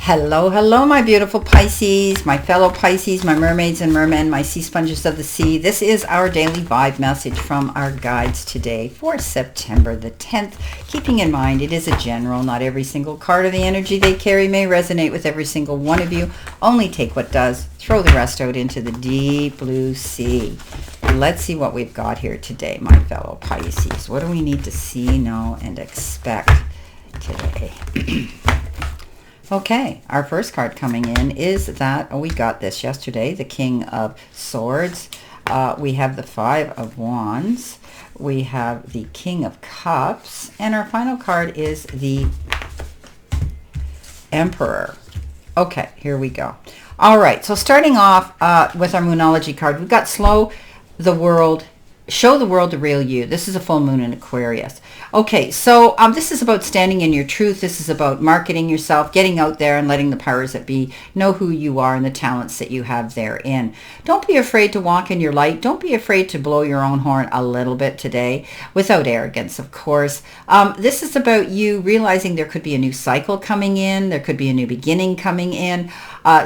Hello, hello, my beautiful Pisces, my fellow Pisces, my mermaids and mermen, my sea sponges of the sea. This is our daily vibe message from our guides today for September the 10th. Keeping in mind, it is a general. Not every single card of the energy they carry may resonate with every single one of you. Only take what does. Throw the rest out into the deep blue sea. Let's see what we've got here today, my fellow Pisces. What do we need to see, know, and expect today? Okay, our first card coming in is that, we got this yesterday, the King of Swords. We have the Five of Wands. We have the King of Cups. And our final card is the Emperor. Okay, here we go. All right, so starting off with our Moonology card, we've got Show the World the Real You. This is a full moon in Aquarius. Okay, so this is about standing in your truth. This is about marketing yourself, getting out there and letting the powers that be know who you are and the talents that you have therein. Don't be afraid to walk in your light. Don't be afraid to blow your own horn a little bit today, without arrogance, of course. This is about you realizing there could be a new cycle coming in. There could be a new beginning coming in.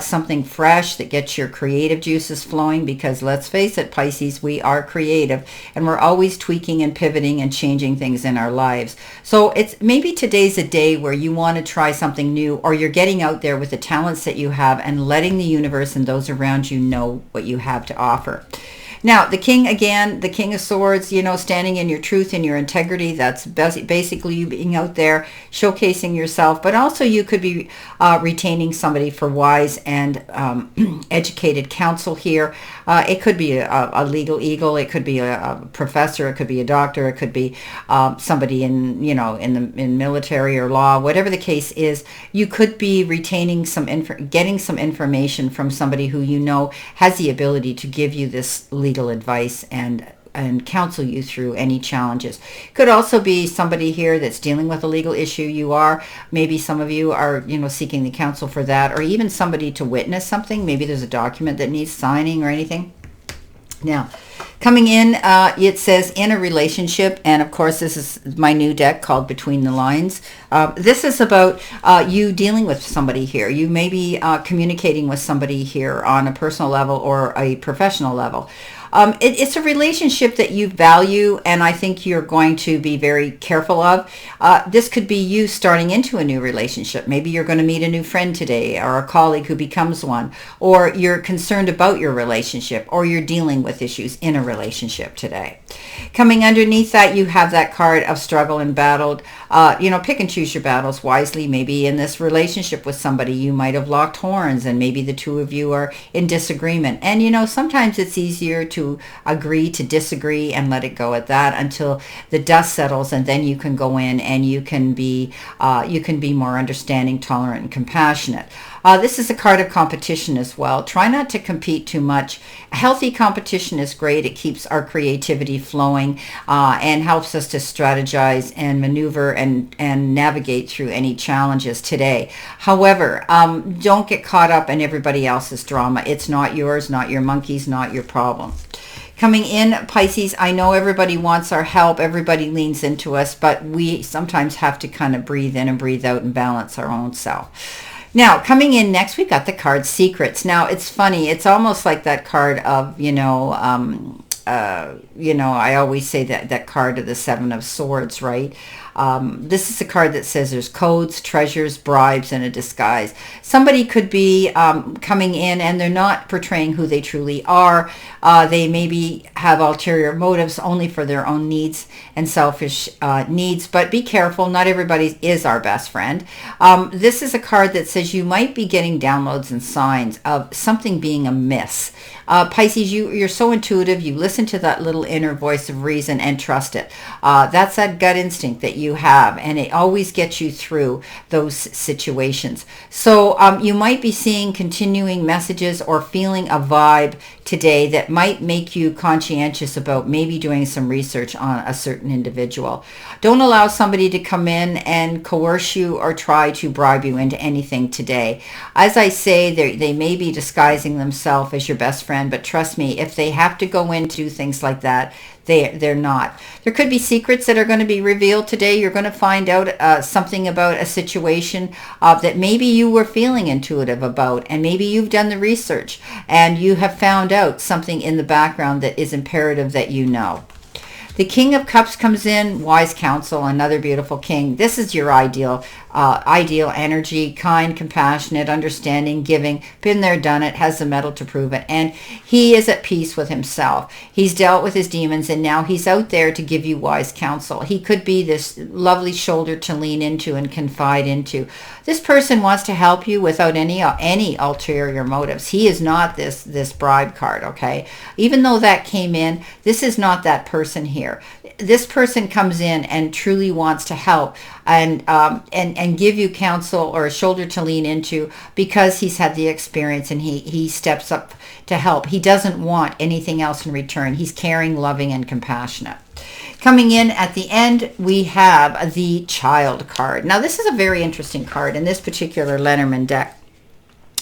Something fresh that gets your creative juices flowing, because let's face it, Pisces, we are creative and we're always tweaking and pivoting and changing things in our lives. So it's maybe today's a day where you want to try something new, or you're getting out there with the talents that you have and letting the universe and those around you know what you have to offer. Now, the King, again, the King of Swords, standing in your truth and your integrity. That's basically you being out there, showcasing yourself. But also you could be retaining somebody for wise and educated counsel here. It could be a legal eagle. It could be a professor. It could be a doctor. It could be somebody in military or law. Whatever the case is, you could be retaining getting some information from somebody who has the ability to give you this legal advice and counsel you through any challenges. Could also be somebody here that's dealing with a legal issue. Maybe some of you are, seeking the counsel for that, or even somebody to witness something. Maybe there's a document that needs signing or anything. Now, coming in, it says in a relationship, and of course this is my new deck called Between the Lines. This is about you dealing with somebody here. You may be communicating with somebody here on a personal level or a professional level. It's a relationship that you value, and I think you're going to be very careful of. This could be you starting into a new relationship. Maybe you're going to meet a new friend today, or a colleague who becomes one, or you're concerned about your relationship, or you're dealing with issues in a relationship today. Coming underneath that, you have that card of struggle and battled. Pick and choose your battles wisely. Maybe in this relationship with somebody, you might have locked horns, and maybe the two of you are in disagreement. And sometimes it's easier to agree to disagree and let it go at that until the dust settles, and then you can go in and you can be more understanding, tolerant, and compassionate. This is a card of competition as well. Try not to compete too much. Healthy competition is great. It keeps our creativity flowing and helps us to strategize and maneuver and navigate through any challenges today. However, don't get caught up in everybody else's drama. It's not yours, not your monkey's, not your problem. Coming in, Pisces, I know everybody wants our help. Everybody leans into us, but we sometimes have to kind of breathe in and breathe out and balance our own self. Now, coming in next, we got the card Secrets. Now, it's funny. It's almost like that card of, I always say that card of the Seven of Swords, right? This is a card that says there's codes, treasures, bribes, and a disguise. Somebody could be coming in and they're not portraying who they truly are. They maybe have ulterior motives only for their own needs and selfish needs, but be careful. Not everybody is our best friend. This is a card that says you might be getting downloads and signs of something being amiss. Pisces, you're so intuitive. You listen to that little inner voice of reason and trust it. That's that gut instinct that you have, and it always gets you through those situations. So you might be seeing continuing messages or feeling a vibe today that might make you conscientious about maybe doing some research on a certain individual. Don't allow somebody to come in and coerce you or try to bribe you into anything today. As I say, they may be disguising themselves as your best friend, but trust me, if they have to go in to do things like that, They're not. There could be secrets that are going to be revealed today. You're going to find out something about a situation that maybe you were feeling intuitive about, and maybe you've done the research and you have found out something in the background that is imperative that you know. The King of Cups comes in, wise counsel, another beautiful king. This is your ideal energy, kind, compassionate, understanding, giving, been there, done it, has the mettle to prove it. And he is at peace with himself. He's dealt with his demons, and now he's out there to give you wise counsel. He could be this lovely shoulder to lean into and confide into. This person wants to help you without any ulterior motives. He is not this bribe card, okay? Even though that came in, this is not that person here. This person comes in and truly wants to help and give you counsel or a shoulder to lean into, because he's had the experience, and he steps up to help. He doesn't want anything else in return. He's caring, loving, and compassionate. Coming in at the end, we have the Child card. Now, this is a very interesting card in this particular Lenormand deck.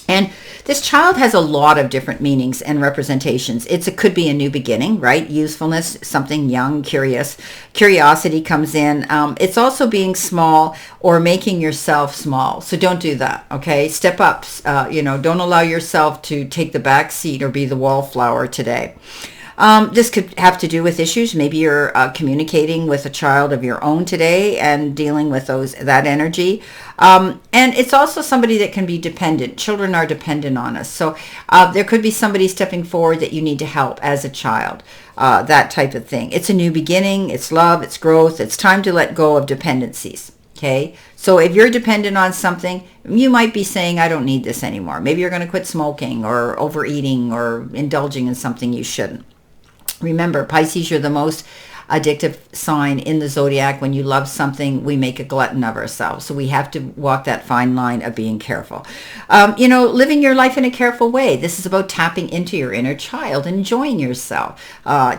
And this child has a lot of different meanings and representations. It could be a new beginning, right? Usefulness, something young, curious. Curiosity comes in. It's also being small or making yourself small. So don't do that, okay? Step up. Don't allow yourself to take the back seat or be the wallflower today. This could have to do with issues. Maybe you're communicating with a child of your own today and dealing with that energy. And it's also somebody that can be dependent. Children are dependent on us. So there could be somebody stepping forward that you need to help as a child, that type of thing. It's a new beginning. It's love. It's growth. It's time to let go of dependencies. Okay, so if you're dependent on something, you might be saying, I don't need this anymore. Maybe you're going to quit smoking or overeating or indulging in something you shouldn't. Remember, Pisces, you're the most addictive sign in the zodiac. When you love something, we make a glutton of ourselves. So we have to walk that fine line of being careful. Living your life in a careful way. This is about tapping into your inner child, enjoying yourself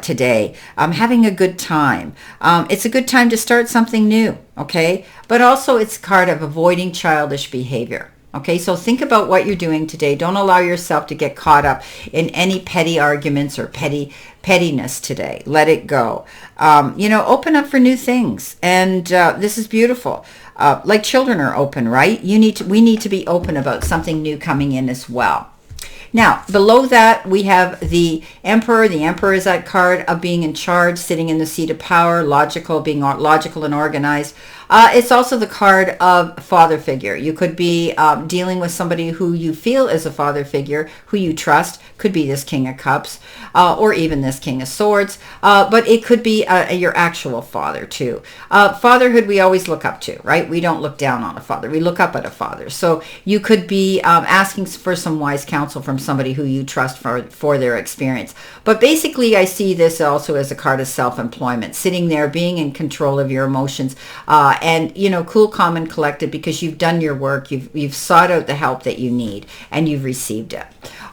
today, having a good time. It's a good time to start something new, okay? But also it's a card of avoiding childish behavior. Okay, so think about what you're doing today. Don't allow yourself to get caught up in any petty arguments or pettiness today. Let it go. Open up for new things. And this is beautiful. Like children are open, right? We need to be open about something new coming in as well. Now, below that, we have the Emperor. The Emperor is that card of being in charge, sitting in the seat of power, being logical and organized. It's also the card of father figure. You could be dealing with somebody who you feel is a father figure, who you trust. Could be this King of Cups or even this King of Swords. But it could be your actual father too. Fatherhood we always look up to, right? We don't look down on a father. We look up at a father. So you could be asking for some wise counsel from somebody who you trust for their experience. But basically I see this also as a card of self-employment, sitting there being in control of your emotions, and cool, calm, and collected, because you've done your work, you've sought out the help that you need, and you've received it.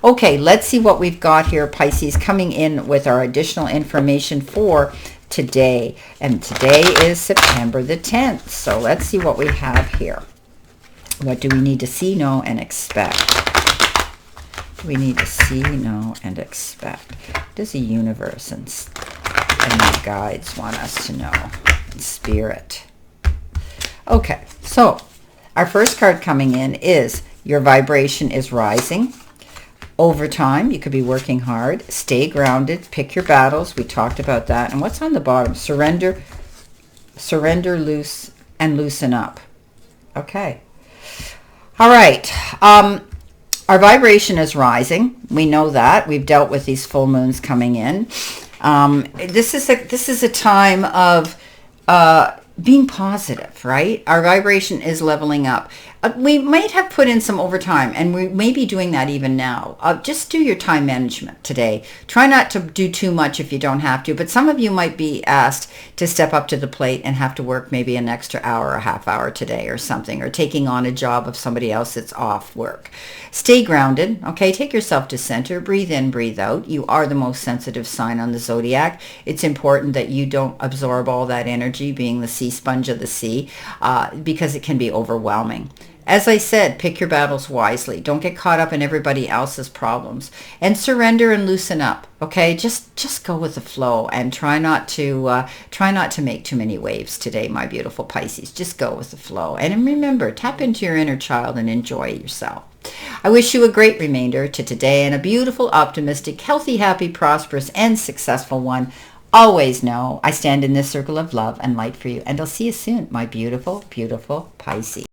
Okay, let's see what we've got here, Pisces, coming in with our additional information for today. And today is September the 10th. So let's see what we have here. What do we need to see, know, and expect? We need to see, know, and expect. What does the universe and the guides want us to know? And spirit. Okay, so our first card coming in is your vibration is rising. Over time, you could be working hard. Stay grounded. Pick your battles. We talked about that. And what's on the bottom? Surrender, loose, and loosen up. Okay. All right. Our vibration is rising. We know that. We've dealt with these full moons coming in. This is a time of being positive, right? Our vibration is leveling up. We might have put in some overtime, and we may be doing that even now. Just do your time management today. Try not to do too much if you don't have to, but some of you might be asked to step up to the plate and have to work maybe an extra hour, a half hour today or something, or taking on a job of somebody else that's off work. Stay grounded, okay? Take yourself to center. Breathe in, breathe out. You are the most sensitive sign on the zodiac. It's important that you don't absorb all that energy, being the sea sponge of the sea, because it can be overwhelming. As I said, pick your battles wisely. Don't get caught up in everybody else's problems, and surrender and loosen up. Okay, just go with the flow and try not to make too many waves today, my beautiful Pisces. Just go with the flow, and remember, tap into your inner child and enjoy yourself. I wish you a great remainder to today and a beautiful, optimistic, healthy, happy, prosperous, and successful one. Always know I stand in this circle of love and light for you, and I'll see you soon, my beautiful, beautiful Pisces.